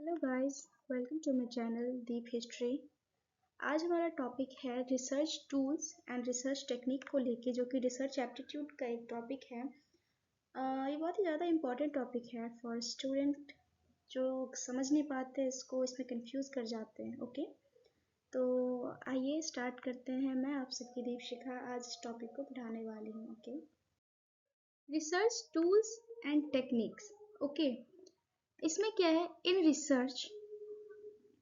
Hello guys, welcome to my channel deep history. आज हमारा topic है research tools and research technique को लेके, जो कि रिसर्च एप्टीट्यूड का एक टॉपिक है। ये बहुत ही ज़्यादा इम्पॉर्टेंट टॉपिक है फॉर स्टूडेंट जो समझ नहीं पाते, इसको इसमें कंफ्यूज कर जाते हैं। ओके, तो आइए स्टार्ट करते हैं। मैं आप सबकी दीपशिखा आज इस टॉपिक को पढ़ाने वाली हूँ। Okay, research tools and techniques. Okay, इसमें क्या है, in research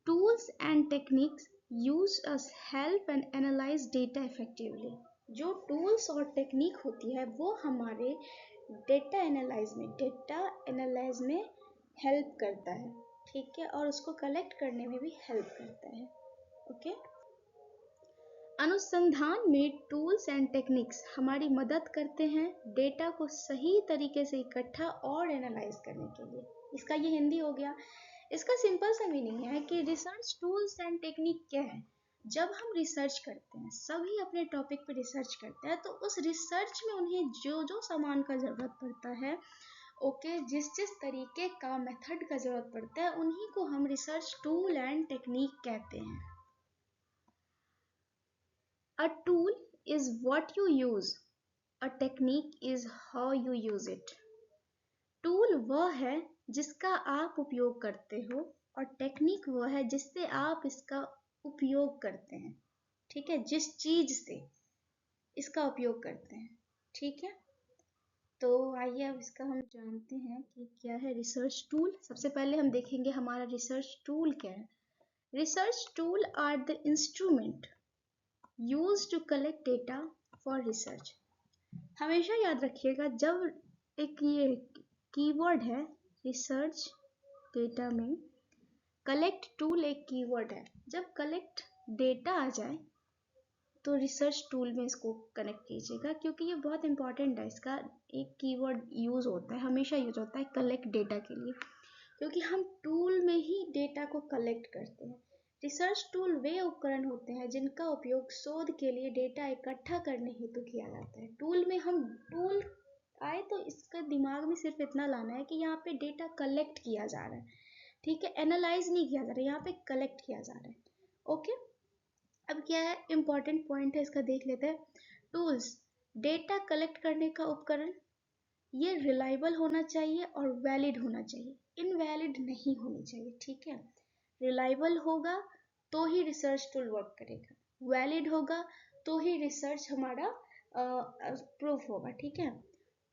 tools and techniques used as help and analyze data effectively। जो टूल्स और टेक्निक होती है वो हमारे डेटा एनालाइज में हेल्प करता है, ठीक है, और उसको कलेक्ट करने में भी हेल्प करता है। ओके, अनुसंधान में टूल्स एंड टेक्निक्स हमारी मदद करते हैं डेटा को सही तरीके से इकट्ठा और एनालाइज करने के लिए। इसका ये हिंदी हो गया। इसका सिंपल सा मीनिंग है कि रिसर्च टूल्स एंड टेक्निक क्या है। जब हम रिसर्च करते हैं, सभी अपने टॉपिक पे रिसर्च करते हैं, तो उस रिसर्च में उन्हें जो जो सामान का ज़रूरत पड़ता है, ओके, जिस जिस तरीके का मेथड का ज़रूरत पड़ता है, उन्हीं को हम रिसर्च टूल एंड टेक्निक कहते हैं। A tool is what you use, a technique is how you use it। Tool वह है जिसका आप उपयोग करते हो और टेक्निक वह है जिससे आप इसका उपयोग करते हैं, ठीक है, जिस चीज से इसका उपयोग करते हैं, ठीक है। तो आइए अब इसका हम जानते हैं कि क्या है रिसर्च टूल। सबसे पहले हम देखेंगे हमारा रिसर्च टूल क्या है। Research tool are the instrument used to collect data for research. हमेशा याद रखिएगा, जब एक ये कीवर्ड है रिसर्च डेटा में, कलेक्ट टूल एक कीवर्ड है। जब कलेक्ट डेटा आ जाए तो रिसर्च टूल में इसको कनेक्ट कीजिएगा, क्योंकि ये बहुत इंपॉर्टेंट है। इसका एक कीवर्ड यूज होता है, हमेशा यूज होता है कलेक्ट डेटा के लिए, क्योंकि हम टूल में ही डेटा को कलेक्ट करते हैं। रिसर्च टूल वे उपकरण होते हैं जिनका उपयोग शोध के लिए डेटा इकट्ठा करने हेतु किया जाता है। टूल आए तो इसका दिमाग में सिर्फ इतना लाना है कि यहाँ पे डेटा कलेक्ट किया जा रहा है, ठीक है, एनालाइज नहीं किया जा रहा है, यहाँ पे कलेक्ट किया जा रहा है। ओके, अब क्या है, इंपॉर्टेंट पॉइंट है, इसका देख लेते हैं। टूल्स, डेटा कलेक्ट करने का उपकरण, ये रिलायबल होना चाहिए और वैलिड होना चाहिए, इनवैलिड नहीं होनी चाहिए, ठीक है। रिलायबल होगा तो ही रिसर्च टूल वर्क करेगा, वैलिड होगा तो ही रिसर्च हमारा प्रूफ होगा, ठीक है।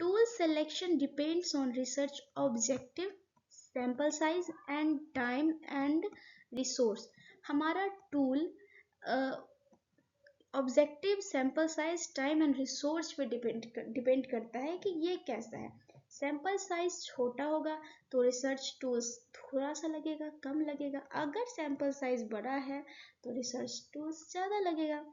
Tool selection depends on research objective, sample size and time and resource. हमारा tool objective, sample size, time and resource पे डिपेंड करता है कि ये कैसा है। सैंपल साइज छोटा होगा तो रिसर्च टूल्स थोड़ा सा लगेगा, कम लगेगा। अगर सैंपल साइज बड़ा है तो रिसर्च टूल्स ज़्यादा लगेगा।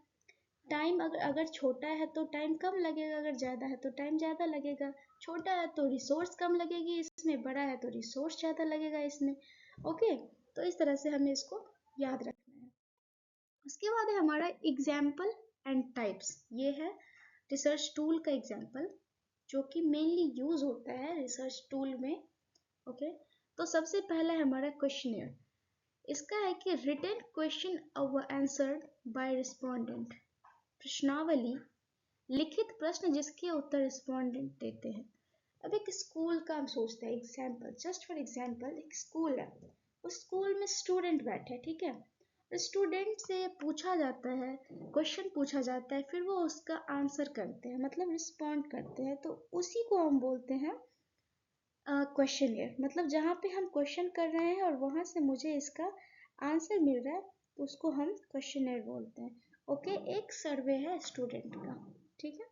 टाइम अगर छोटा है तो टाइम कम लगेगा, अगर ज़्यादा है तो टाइम ज़्यादा लगेगा। छोटा है तो रिसोर्स कम लगेगी इसमें, बड़ा है तो रिसोर्स ज़्यादा लगेगा इसमें। ओके, तो इस तरह से हमें इसको याद रखना है। उसके बाद है हमारा एग्जाम्पल एंड टाइप्स। ये है रिसर्च टूल का एग्जाम्पल जो कि मेनली यूज होता है रिसर्च टूल में। ओके, तो सबसे पहला है हमारा क्वेश्चनियर। इसका है कि written question answered by respondent, प्रश्नावली, लिखित प्रश्न जिसके उत्तर रिस्पोंडेंट देते हैं। अब एक स्कूल का हम सोचते हैं, एग्जाम्पल, जस्ट फॉर एग्जाम्पल, एक स्कूल है, उस स्कूल में स्टूडेंट बैठे, ठीक है। स्टूडेंट से पूछा जाता है, क्वेश्चन पूछा जाता है, फिर वो उसका आंसर करते हैं, मतलब रिस्पॉन्ड करते हैं, तो उसी को हम बोलते हैं क्वेश्चनियर। मतलब जहाँ पे हम क्वेश्चन कर रहे हैं और वहाँ से मुझे इसका आंसर मिल रहा है, तो उसको हम क्वेश्चनियर बोलते हैं। ओके, एक सर्वे है स्टूडेंट का, ठीक है।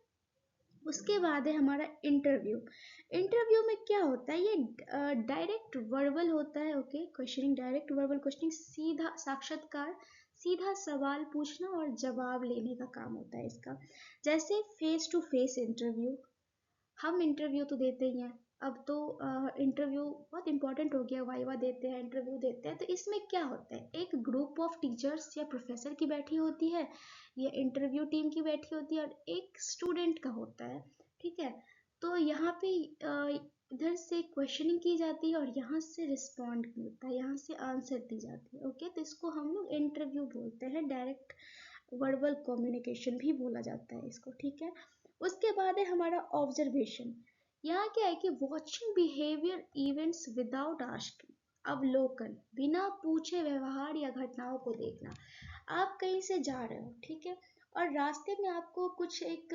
उसके बाद है हमारा इंटरव्यू। इंटरव्यू में क्या होता है, ये डायरेक्ट वर्बल होता है। Okay, questioning, direct verbal questioning, सीधा साक्षात्कार, सीधा सवाल पूछना और जवाब लेने का काम होता है इसका। जैसे फेस टू फेस इंटरव्यू, हम इंटरव्यू तो देते ही हैं, अब तो इंटरव्यू बहुत इंपॉर्टेंट हो गया, वाइवा देते हैं, इंटरव्यू देते हैं। तो इसमें क्या होता है, एक ग्रुप ऑफ टीचर्स या प्रोफेसर की बैठी होती है, या इंटरव्यू टीम की बैठी होती है, और एक स्टूडेंट का होता है, ठीक है। तो यहाँ पे इधर से क्वेश्चनिंग की जाती है और यहाँ से रिस्पॉन्ड मिलता है, यहाँ से आंसर दी जाती है। ओके, तो इसको हम लोग इंटरव्यू बोलते हैं, डायरेक्ट वर्बल कम्युनिकेशन भी बोला जाता है इसको, ठीक है। उसके बाद है हमारा ऑब्जर्वेशन। यहाँ क्या है कि watching behaviour events without asking, अवलोकन, बिना पूछे व्यवहार या घटनाओं को देखना। आप कहीं से जा रहे हो, ठीक है, और रास्ते में आपको कुछ एक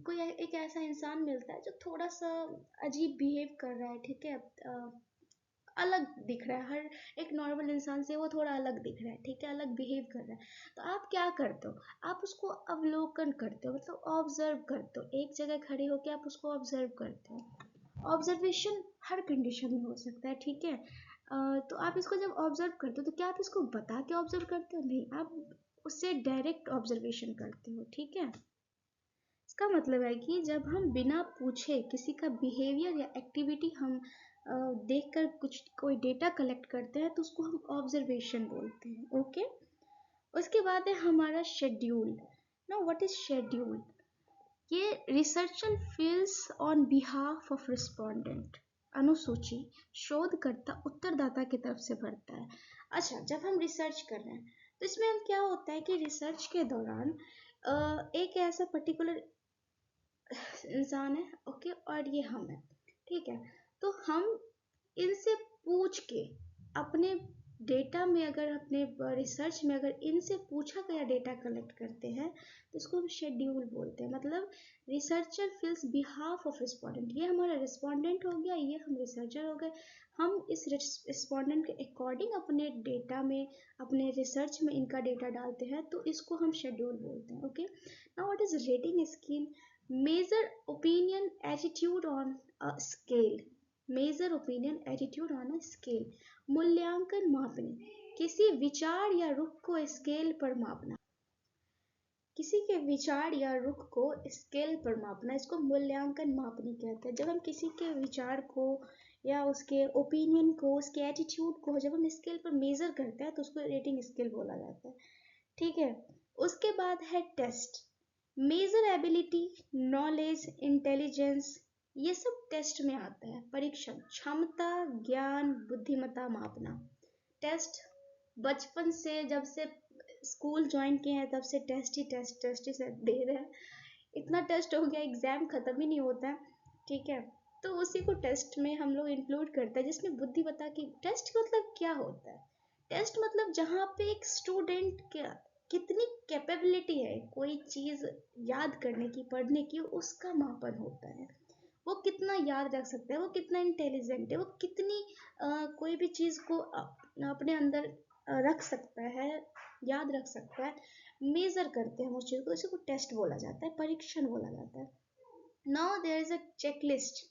कोई एक ऐसा इंसान मिलता है जो थोड़ा सा अजीब बिहेव कर रहा है, ठीक है, अलग दिख रहा है, हर एक नॉर्मल इंसान से वो थोड़ा अलग दिख रहा है, ठीक है, अलग बिहेव कर रहा है। तो आप क्या करते हो, आप उसको अवलोकन करते हो, मतलब ऑब्जर्व करते हो, एक जगह खड़े होकर आप उसको ऑब्जर्व करते हो। ऑब्जर्वेशन हर कंडीशन में हो सकता है, ठीक है। तो आप इसको जब ऑब्जर्व करते हो तो क्या आप इसको बता के ऑब्जर्व करते हो? नहीं, आप उससे डायरेक्ट ऑब्जर्वेशन करते हो, ठीक है। इसका मतलब है कि जब हम बिना पूछे किसी का बिहेवियर या एक्टिविटी हम देखकर कुछ कोई डेटा कलेक्ट करते हैं तो उसको हम ऑब्जर्वेशन बोलते हैं। ओके, उसके बाद है हमारा schedule. Now what is schedule? ये researcher fills on behalf of respondent, अनुसूची शोधकर्ता उत्तरदाता की तरफ से भरता है। अच्छा, जब हम रिसर्च कर रहे हैं तो इसमें हम क्या होता है कि रिसर्च के दौरान एक ऐसा पर्टिकुलर इंसान है, ओके, और ये हम है, ठीक है। तो हम इनसे पूछ के अपने डेटा में, अगर अपने रिसर्च में अगर इनसे पूछा गया डेटा कलेक्ट करते हैं तो इसको हम शेड्यूल बोलते हैं। मतलब रिसर्चर फिल्स बिहाफ ऑफ रिस्पोंडेंट, ये हमारा रिस्पोंडेंट हो गया, ये हम रिसर्चर हो गए। हम इस रिस्पोंडेंट के अकॉर्डिंग अपने डेटा में, अपने रिसर्च में इनका डेटा डालते हैं, तो इसको हम शेड्यूल बोलते हैं। Okay, now what is rating scheme? Measure opinion attitude on a scale, measure opinion attitude on a scale, मूल्यांकन मापने, किसी विचार या रुख को स्केल पर मापना, किसी के विचार या रुख को स्केल पर मापना, इसको मूल्यांकन मापनी कहते हैं। जब हम किसी के विचार को या उसके ओपिनियन को, उसके एटीट्यूड को जब हम स्केल पर मेजर करते हैं तो उसको रेटिंग स्केल बोला जाता है, ठीक है। उसके बाद है test. Measure ability, knowledge, intelligence, ये सब टेस्ट में आता है। परीक्षण, क्षमता, ज्ञान, बुद्धिमत्ता मापना। टेस्ट, बचपन से जब से स्कूल ज्वाइन किए हैं तब से टेस्ट ही से दे रहे हैं, इतना टेस्ट हो गया, एग्जाम खत्म ही नहीं होता है, ठीक है। तो उसी को टेस्ट में हम लोग इंक्लूड करते हैं, जिसमें बुद्धिमत्ता की। टेस्ट मतलब क्या होता है? टेस्ट मतलब जहाँ पे एक स्टूडेंट क्या कितनी कैपेबिलिटी है कोई चीज़ याद करने की, पढ़ने की, उसका मापन होता है। वो कितना याद रख सकता है, वो कितना इंटेलिजेंट है, वो कितनी कोई भी चीज़ को अपने अंदर रख सकता है, याद रख सकता है। मेजर करते हैं उस चीज़ को, इसी को टेस्ट बोला जाता है, परीक्षण बोला जाता है। Now there is a checklist,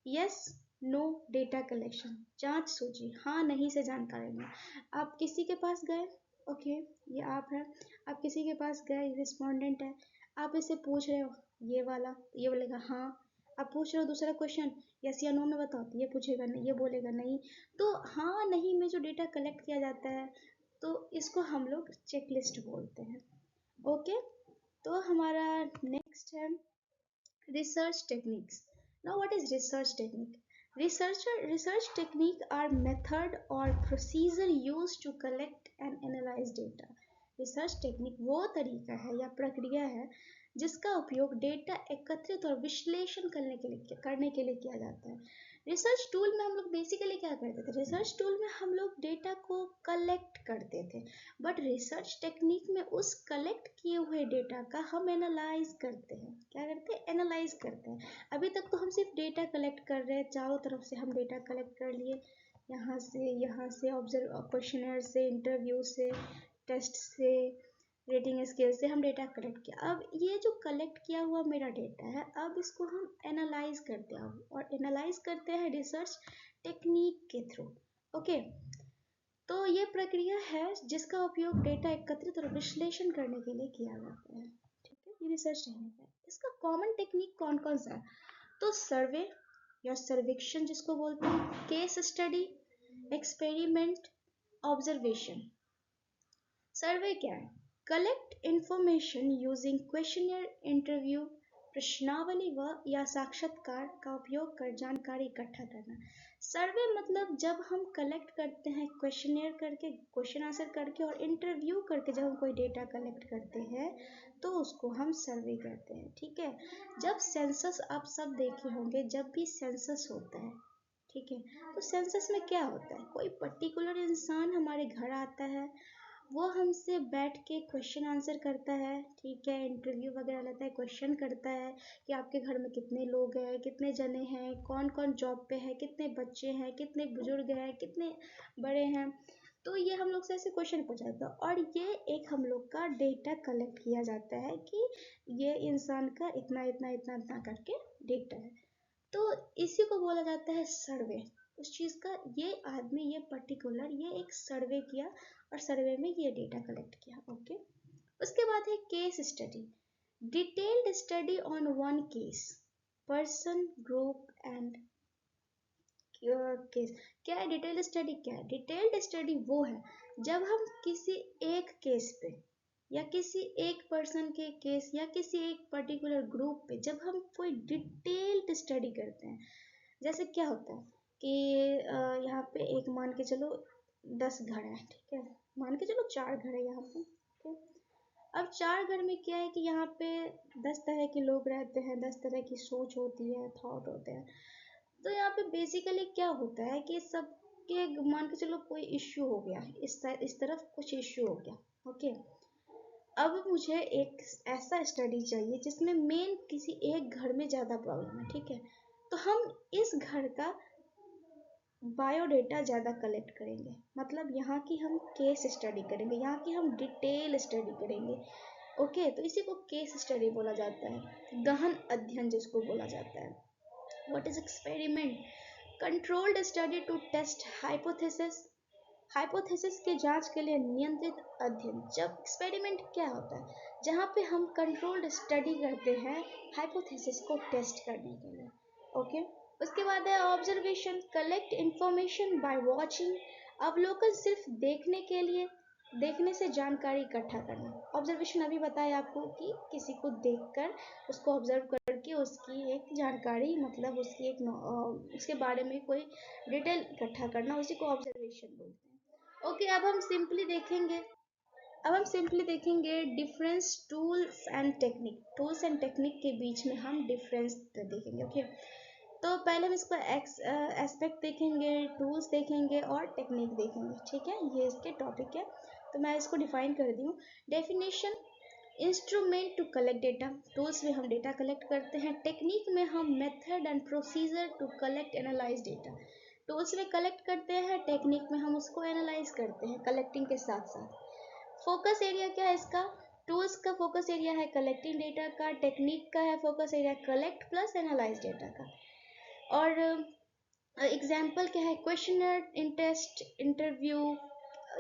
yes no data collection, जांच सूची, हाँ नहीं से जानकारी लेना। आप किसी के पास गए, ओके, ये आप हैं, आप किसी के पास गए, रिस्पोंडेंट है, आप इससे पूछ रहे हो ये वाला, ये बोलेगा हाँ। आप पूछ रहे हो दूसरा क्वेश्चन, यस या नो में बताओ, तो ये पूछेगा नहीं, ये बोलेगा नहीं। तो हाँ नहीं में जो डेटा कलेक्ट किया जाता है तो इसको हम लोग चेकलिस्ट बोलते हैं। ओके, तो हमारा नेक्स्ट है research techniques. Now, what is research technique? Research technique are method or procedure used to collect and analyze data. Research technique वो तरीका है या प्रक्रिया है जिसका उपयोग डेटा एकत्रित और विश्लेषण करने के लिए किया जाता है। रिसर्च टूल में हम लोग बेसिकली क्या करते थे? रिसर्च टूल में हम लोग डेटा को कलेक्ट करते थे, बट रिसर्च टेक्निक में उस कलेक्ट किए हुए डेटा का हम एनालाइज करते हैं। क्या करते हैं? एनालाइज करते हैं। अभी तक तो हम सिर्फ डेटा कलेक्ट कर रहे हैं, चारों तरफ से हम डेटा कलेक्ट कर लिए, यहाँ से ऑब्जर्व क्वेश्चनर से, इंटरव्यू से, टेस्ट से, रेटिंग स्केल से हम डेटा कलेक्ट किया। अब ये जो कलेक्ट किया हुआ मेरा डेटा है, अब इसको हम एनालाइज करते हैं, और एनालाइज करते हैं रिसर्च टेक्निक के थ्रू। ओके, तो ये प्रक्रिया है जिसका उपयोग डेटा एकत्रित और विश्लेषण करने के लिए किया जाता है, ठीक है। ये रिसर्च टेक्निक है। इसका कॉमन टेक्निक कौन कौन सा है? तो सर्वे या सर्वेक्षण जिसको बोलते हैं, case study, experiment, observation. Survey क्या है? Collect information using questionnaire, interview, प्रश्नावली व या साक्षात्कार का उपयोग कर जानकारी इकट्ठा करना। सर्वे मतलब जब हम कलेक्ट करते हैं क्वेश्चनियर करके, क्वेश्चन आंसर करके और इंटरव्यू करके जब हम कोई डेटा कलेक्ट करते हैं तो उसको हम सर्वे कहते हैं। ठीक है, जब सेंसस आप सब देखे होंगे, जब भी सेंसस होता है, ठीक है, तो सेंसस में क्या होता है, कोई पर्टिकुलर इंसान हमारे घर आता है, वो हमसे बैठ के क्वेश्चन आंसर करता है, ठीक है, इंटरव्यू वगैरह लेता है, क्वेश्चन करता है कि आपके घर में कितने लोग हैं, कितने जने हैं, कौन कौन जॉब पे है, कितने बच्चे हैं, कितने बुजुर्ग हैं, कितने बड़े हैं। तो ये हम लोग से ऐसे क्वेश्चन पूछा जाता है और ये एक हम लोग का डेटा कलेक्ट किया जाता है कि ये इंसान का इतना इतना इतना इतना करके डेटा है। तो इसी को बोला जाता है सर्वे। उस चीज़ का ये आदमी, ये पर्टिकुलर, ये एक सर्वे किया और सर्वे में ये डेटा कलेक्ट किया। ओके, उसके बाद है case study, detailed study on one case, person, group and case. क्या है डिटेल्ड स्टडी? क्या है डिटेल्ड स्टडी? वो है जब हम किसी एक केस पे या किसी एक पर्सन के केस या किसी एक पर्टिकुलर ग्रुप पे जब हम कोई डिटेल्ड स्टडी करते हैं। जैसे क्या होता है कि यहाँ पे एक मान के चलो 10 घर है, ठीक है, मान के चलो 4 घर है यहाँ पे, ठीक है। अब 4 घर में क्या है कि यहाँ पे 10 तरह के लोग रहते हैं, 10 तरह की सोच होती है, थॉट होते हैं। तो यहाँ पे बेसिकली क्या होता है कि सबके मान के चलो कोई इश्यू हो गया, इस तरफ कुछ इश्यू हो गया। ओके, अब मुझे एक ऐसा स्टडी चाहिए जिसमें मेन किसी एक घर में ज़्यादा प्रॉब्लम है, ठीक है, तो हम इस घर का बायोडेटा ज़्यादा कलेक्ट करेंगे, मतलब यहाँ की हम केस स्टडी करेंगे, यहाँ की हम डिटेल स्टडी करेंगे। ओके, तो इसी को केस स्टडी बोला जाता है, गहन अध्ययन जिसको बोला जाता है। What is experiment? Controlled study to test hypothesis, hypothesis के जांच के लिए नियंत्रित अध्ययन। जब एक्सपेरिमेंट क्या होता है? जहाँ पे हम कंट्रोल्ड स्टडी करते हैं हाइपोथेसिस को टेस्ट करने के लिए। ओके, उसके बाद है observation, collect information by watching, अवलोकन सिर्फ देखने के लिए, देखने से जानकारी इकट्ठा करना। ऑब्जर्वेशन अभी बताया आपको कि किसी को देखकर उसको ऑब्जर्व करके उसकी एक जानकारी, मतलब उसकी एक उसके बारे में कोई डिटेल इकट्ठा करना, उसी को ऑब्जर्वेशन बोलते हैं। ओके, अब हम सिंपली देखेंगे difference tools and technique, tools and technique के बीच में हम डिफरेंस देखेंगे। ओके, तो पहले हम इसको एस्पेक्ट देखेंगे, टूल्स देखेंगे और टेक्निक देखेंगे, ठीक है, ये इसके टॉपिक है। तो मैं इसको डिफाइन कर दी हूँ। Definition, instrument to collect data, tools में हम डेटा कलेक्ट करते हैं, टेक्निक में हम method and procedure to collect analyse data, tools में कलेक्ट करते हैं, टेक्निक में हम उसको एनालाइज करते हैं कलेक्टिंग के साथ साथ। फोकस एरिया क्या है इसका? टूल्स का फोकस एरिया है कलेक्टिंग डेटा का, टेक्निक का है focus area collect plus analyse data का। और एग्जाम्पल क्या है? क्वेश्चनर, इंटेस्ट, इंटरव्यू,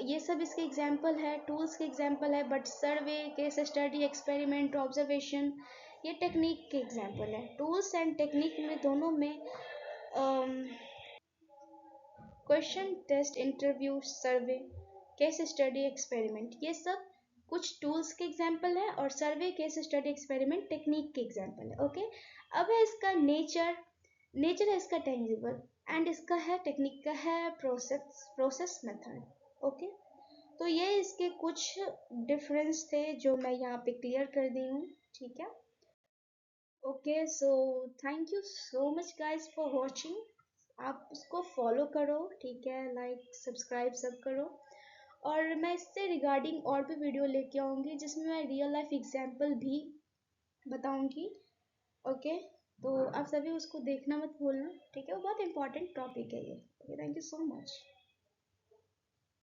ये सब इसके एग्जाम्पल है, टूल्स के एग्जाम्पल है। But survey, case study, experiment, observation, ये टेक्निक के एग्जाम्पल है। टूल्स एंड टेक्निक में दोनों में क्वेश्चन, टेस्ट, इंटरव्यू, सर्वे, केस स्टडी, एक्सपेरिमेंट, ये सब कुछ टूल्स के एग्जाम्पल है और सर्वे, केस स्टडी, एक्सपेरिमेंट टेक्निक के एग्जाम्पल है। ओके, अब है इसका नेचर, नेचर है इसका टेंजिबल एंड इसका है टेक्निक का है प्रोसेस मेथड। ओके, तो ये इसके कुछ डिफरेंस थे जो मैं यहाँ पे क्लियर कर दी हूँ, ठीक है। Okay, so thank you so much guys for watching. आप उसको फॉलो करो, ठीक है, लाइक सब्सक्राइब सब करो। और मैं इससे रिगार्डिंग और भी वीडियो लेके आऊँगी जिसमें मैं रियल लाइफ एग्जाम्पल भी बताऊँगी। ओके, तो आप सभी उसको देखना मत भूलना, ठीक है, वो बहुत इंपॉर्टेंट टॉपिक है ये। Okay, thank you so much.